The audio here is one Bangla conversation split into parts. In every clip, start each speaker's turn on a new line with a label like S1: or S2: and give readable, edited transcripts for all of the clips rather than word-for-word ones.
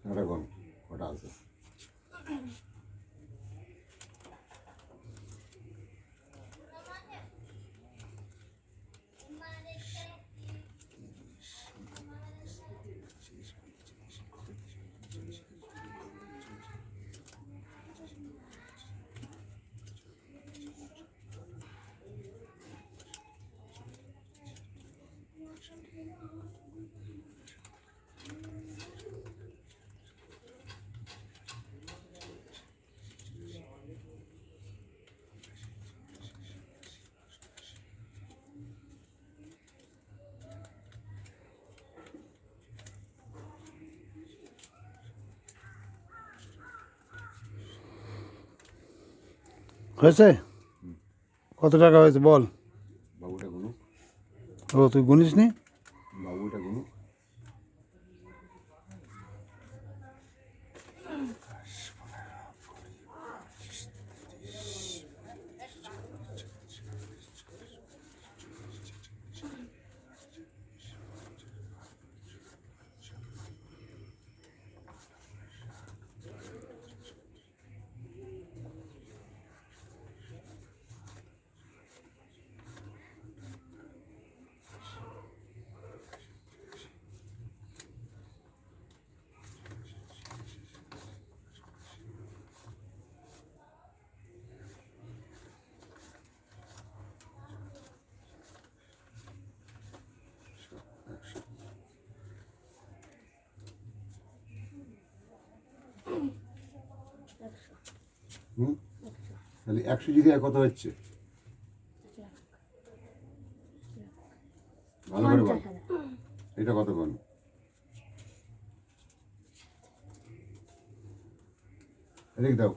S1: এটা কোন ওটা আছে
S2: হয়েছে? কত টাকা হয়েছে বল?
S1: বাবুটা গুনো
S2: ও তুই গুনিস নি?
S1: বাবুটা গুনো তাহলে 100 যদি আর কত হচ্ছে ভালো করে বল এটা কত কোন এদিক দাও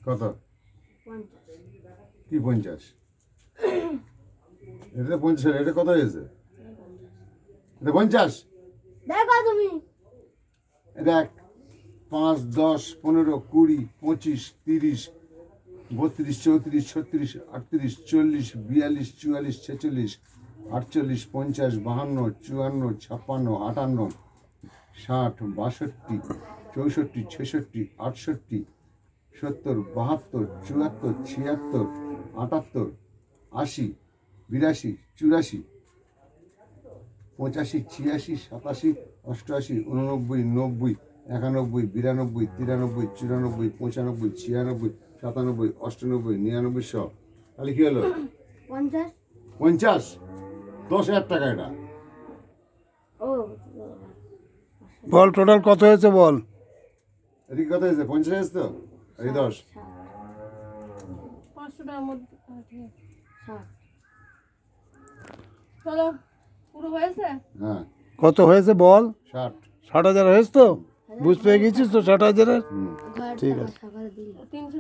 S1: কত কি 50 এটা 50 এটা কত হয়েছে এটা 50
S3: দেখো তুমি
S1: দেখ 5 10 15 20 25 30 32 34 36 38 40 42 44 46 48 50 52 54 56 58 60 62 64 66 68 70 72 74 76 78 80 82 84 85 86 87 88 89 90 91 92 93 94 95 96 97 98 99 100 তাহলে কি হলো
S3: 50
S1: 50 10,000 টাকা এটা
S3: ও
S2: বল টোটাল কত হয়েছে বল?
S1: এদিকে কত হয়েছে 50 হয়েছে তো এই 10
S4: 500 টাকার মধ্যে
S3: 60
S4: চলো পুরো হয়েছে।
S1: হ্যাঁ
S2: কত হয়েছে বল?
S1: 60
S2: 60,000 হয়েছে তো? বুঝ পেয়ে গেছিস তো 60,000-এর?
S1: হুম
S3: ঘর
S2: ঠিক
S3: টাকা
S2: আছে।
S3: সকালে দিল
S4: 300